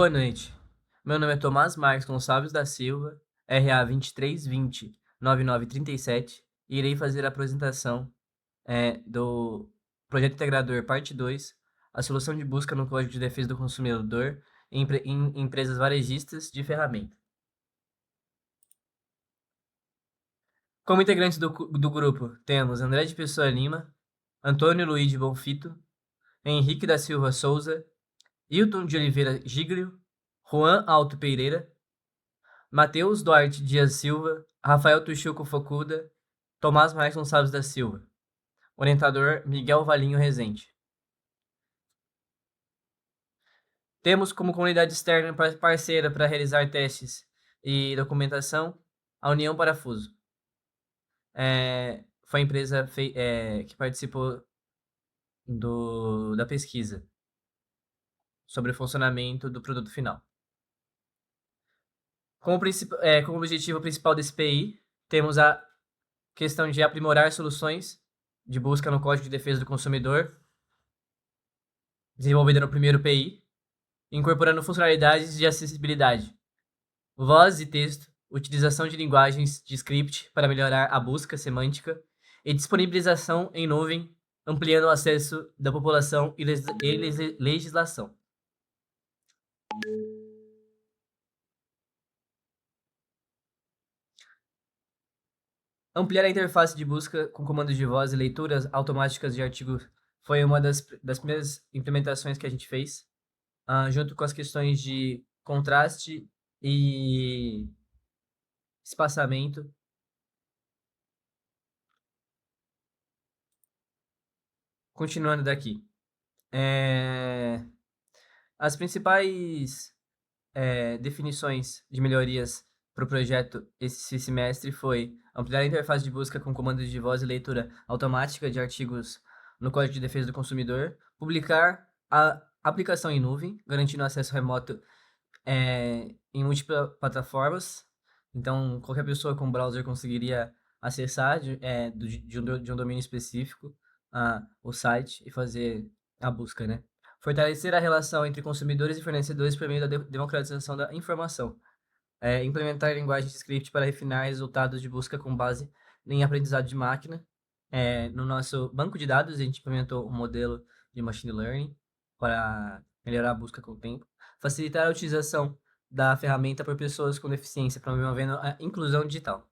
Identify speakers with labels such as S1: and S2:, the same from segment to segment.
S1: Boa noite. Meu nome é Tomás Marques Gonçalves da Silva, RA 2320-9937, e irei fazer a apresentação do Projeto Integrador Parte 2, a solução de busca no Código de Defesa do Consumidor em empresas varejistas de ferramenta. Como integrantes do grupo, temos André de Pessoa Lima, Antônio Luiz de Bonfito, Henrique da Silva Souza, Hilton de Oliveira Giglio, Juan Alto Pereira, Matheus Duarte Dias Silva, Rafael Tuchuco Focuda, Tomás Marques Gonçalves da Silva. Orientador Miguel Valinho Rezende. Temos como comunidade externa parceira para realizar testes e documentação a União Parafuso. Foi a empresa que participou da pesquisa sobre o funcionamento do produto final. Como objetivo principal desse PI, temos a questão de aprimorar soluções de busca no Código de Defesa do Consumidor, desenvolvida no primeiro PI, incorporando funcionalidades de acessibilidade, voz e texto, utilização de linguagens de script para melhorar a busca semântica e disponibilização em nuvem, ampliando o acesso da população e legislação. Ampliar a interface de busca com comandos de voz e leituras automáticas de artigos foi uma das primeiras implementações que a gente fez, junto com as questões de contraste e espaçamento. Continuando daqui. As principais definições de melhorias para o projeto esse semestre foi ampliar a interface de busca com comandos de voz e leitura automática de artigos no Código de Defesa do Consumidor, publicar a aplicação em nuvem, garantindo acesso remoto em múltiplas plataformas. Então, qualquer pessoa com browser conseguiria acessar de um domínio específico o site e fazer a busca, né? Fortalecer a relação entre consumidores e fornecedores por meio da democratização da informação. Implementar linguagem de script para refinar resultados de busca com base em aprendizado de máquina. No nosso banco de dados, a gente implementou um modelo de machine learning para melhorar a busca com o tempo. Facilitar a utilização da ferramenta por pessoas com deficiência, promovendo a inclusão digital.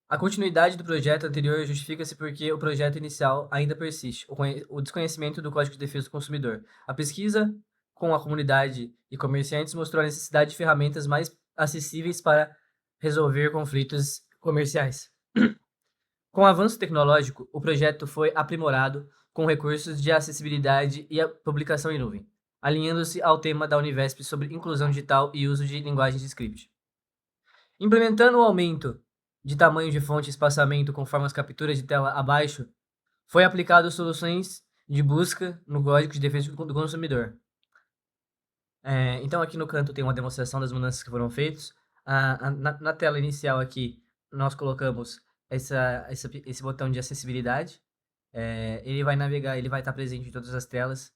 S1: A continuidade do projeto anterior justifica-se porque o projeto inicial ainda persiste, o desconhecimento do Código de Defesa do Consumidor. A pesquisa com a comunidade e comerciantes mostrou a necessidade de ferramentas mais acessíveis para resolver conflitos comerciais. Com o avanço tecnológico, o projeto foi aprimorado com recursos de acessibilidade e a publicação em nuvem, alinhando-se ao tema da Univesp sobre inclusão digital e uso de linguagens de script. Implementando o aumento de tamanho de fonte e espaçamento conforme as capturas de tela abaixo, foi aplicado soluções de busca no Código de Defesa do Consumidor. Então aqui no canto tem uma demonstração das mudanças que foram feitas. Na tela inicial aqui, nós colocamos esse botão de acessibilidade. Ele vai navegar, ele vai estar presente em todas as telas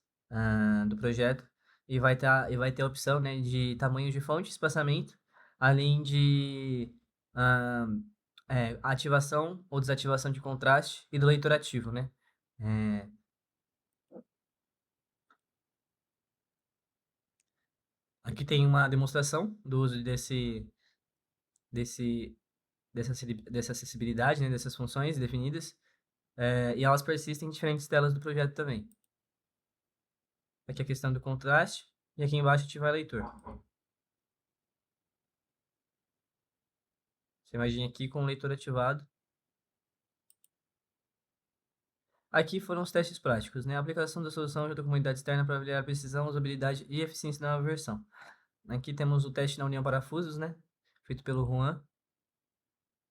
S1: do projeto e vai ter a opção, né, de tamanho de fonte, espaçamento, além de ativação ou desativação de contraste e do leitor ativo, né? Aqui tem uma demonstração do uso desse, dessa acessibilidade, né, dessas funções definidas, e elas persistem em diferentes telas do projeto também. Aqui a questão do contraste, e aqui embaixo ativar leitor. Você imagina aqui com o leitor ativado. Aqui foram os testes práticos, né? A aplicação da solução junto à comunidade externa para avaliar a precisão, usabilidade e eficiência da nova versão. Aqui temos o teste na União Parafusos, né? Feito pelo Juan.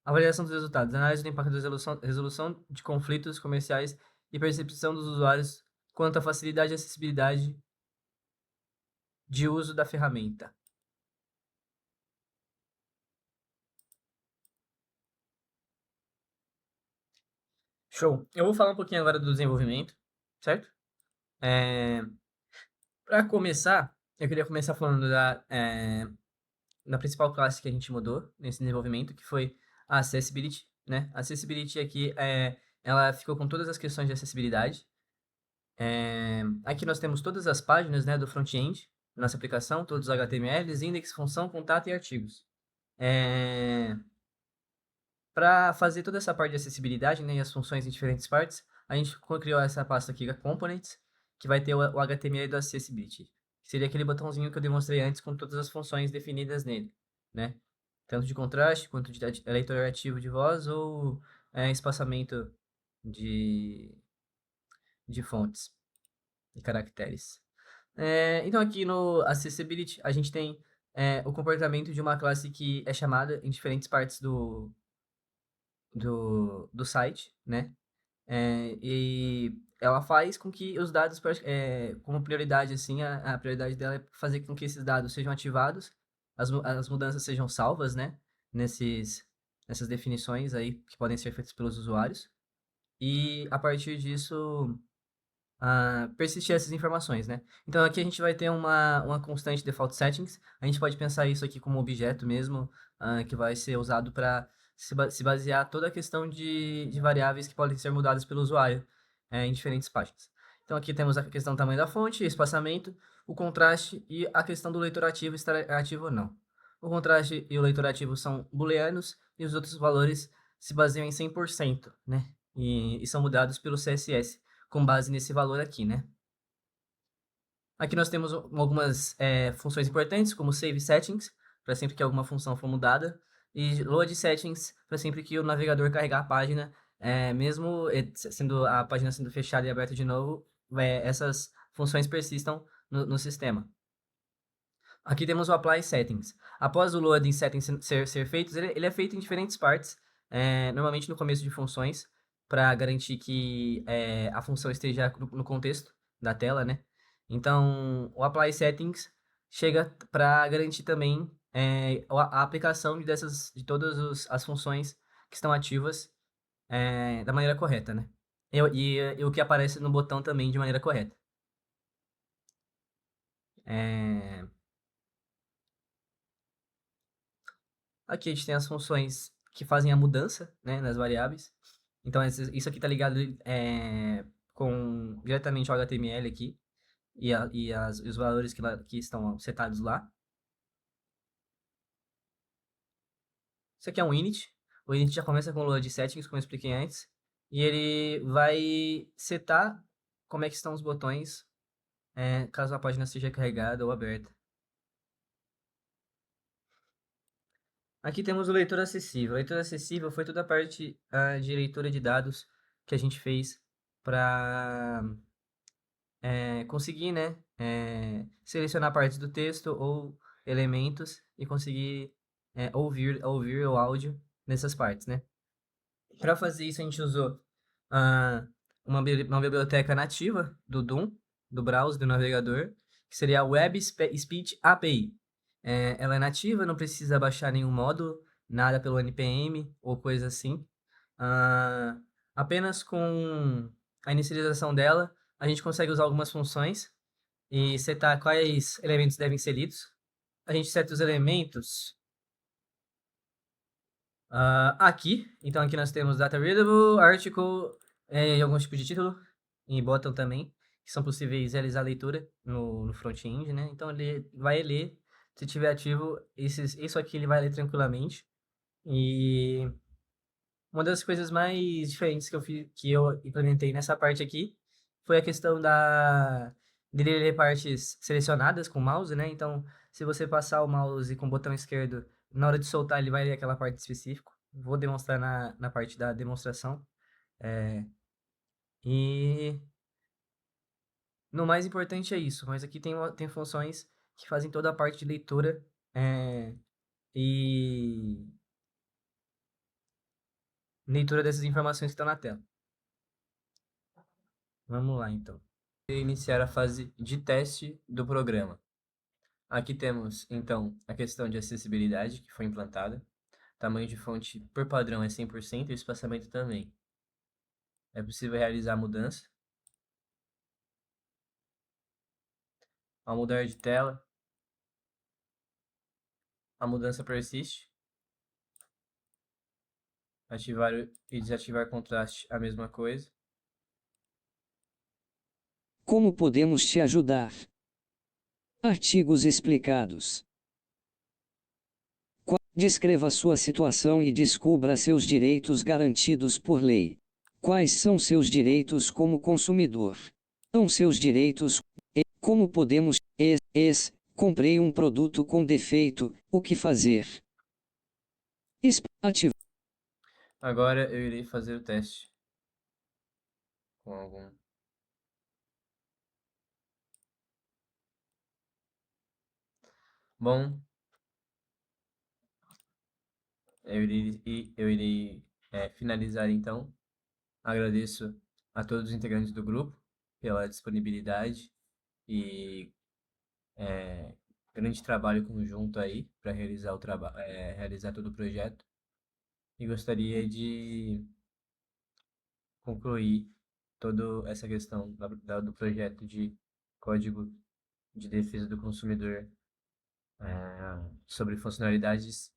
S1: Avaliação dos resultados. Análise do impacto da resolução de conflitos comerciais e percepção dos usuários quanto à facilidade e acessibilidade de uso da ferramenta. Show. Eu vou falar um pouquinho agora do desenvolvimento, certo? Para começar, eu queria começar falando da principal classe que a gente mudou nesse desenvolvimento, que foi a Accessibility, né? A Accessibility aqui, ela ficou com todas as questões de acessibilidade. Aqui nós temos todas as páginas, né, do front-end, nossa aplicação, todos os HTMLs, index, função, contato e artigos. Para fazer toda essa parte de acessibilidade, né, e as funções em diferentes partes, a gente criou essa pasta aqui, Components, que vai ter o HTML do Accessibility. Que seria aquele botãozinho que eu demonstrei antes com todas as funções definidas nele, né? Tanto de contraste, quanto de leitor ativo de voz ou espaçamento de, de fontes e caracteres. Então aqui no Accessibility a gente tem o comportamento de uma classe que é chamada em diferentes partes do site, né? E ela faz com que os dados, como prioridade, assim, a prioridade dela é fazer com que esses dados sejam ativados, as mudanças sejam salvas, né? Nessas definições aí que podem ser feitas pelos usuários. E a partir disso, persistir essas informações, né? Então aqui a gente vai ter uma constante default settings. A gente pode pensar isso aqui como objeto mesmo, que vai ser usado para se basear toda a questão de variáveis que podem ser mudadas pelo usuário em diferentes páginas. Então aqui temos a questão do tamanho da fonte, espaçamento, o contraste e a questão do leitor ativo estar ativo ou não. O contraste e o leitor ativo são booleanos e os outros valores se baseiam em 100%, né? E são mudados pelo CSS com base nesse valor aqui, né? Aqui nós temos algumas funções importantes, como Save Settings, para sempre que alguma função for mudada, e Load Settings, para sempre que o navegador carregar a página, mesmo sendo a página sendo fechada e aberta de novo, essas funções persistam no sistema. Aqui temos o Apply Settings. Após o Loading Settings ser feito, ele é feito em diferentes partes, normalmente no começo de funções, para garantir que a função esteja no contexto da tela, né? Então, o Apply Settings chega para garantir também a aplicação de todas as funções que estão ativas da maneira correta, né? E o que aparece no botão também de maneira correta. É, Aqui a gente tem as funções que fazem a mudança, né, nas variáveis. Então, isso aqui está ligado diretamente ao HTML aqui e os valores que estão setados lá. Isso aqui é um init. O init já começa com o load settings, como eu expliquei antes. E ele vai setar como é que estão os botões caso a página seja carregada ou aberta. Aqui temos o leitor acessível. O leitor acessível foi toda a parte de leitura de dados que a gente fez para conseguir, né, selecionar partes do texto ou elementos e conseguir ouvir o áudio nessas partes, né? Para fazer isso, a gente usou uma biblioteca nativa do Doom, do browser, do navegador, que seria a Web Speech API. Ela é nativa, não precisa baixar nenhum módulo, nada pelo NPM ou coisa assim. Ah, Apenas com a inicialização dela, a gente consegue usar algumas funções e setar quais elementos devem ser lidos. A gente seta os elementos aqui. Então aqui nós temos Data Readable, Article e alguns tipos de título. E bottom também, que são possíveis realizar a leitura no front-end, né? Então ele vai ler, se tiver ativo, isso aqui ele vai ler tranquilamente. E uma das coisas mais diferentes que eu implementei nessa parte aqui foi a questão dele ler partes selecionadas com o mouse, né? Então, se você passar o mouse com o botão esquerdo, na hora de soltar, ele vai ler aquela parte específica. Vou demonstrar na parte da demonstração. E no mais importante é isso, mas aqui tem funções que fazem toda a parte de leitura e leitura dessas informações que estão na tela. Vamos lá, então. Iniciar a fase de teste do programa. Aqui temos, então, a questão de acessibilidade que foi implantada. Tamanho de fonte por padrão é 100% e o espaçamento também. É possível realizar a mudança. Ao mudar de tela, a mudança persiste. Ativar e desativar contraste, a mesma coisa.
S2: Como podemos te ajudar? Artigos explicados. Descreva sua situação e descubra seus direitos garantidos por lei. Quais são seus direitos como consumidor? São seus direitos. Como podemos. Comprei um produto com defeito, o que fazer? Ativar.
S1: Agora eu irei fazer o teste com algum. Bom, eu irei finalizar então. Agradeço a todos os integrantes do grupo pela disponibilidade e grande trabalho conjunto aí para realizar realizar todo o projeto. E gostaria de concluir toda essa questão do projeto de código de defesa do consumidor sobre funcionalidades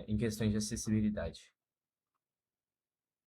S1: em questões de acessibilidade.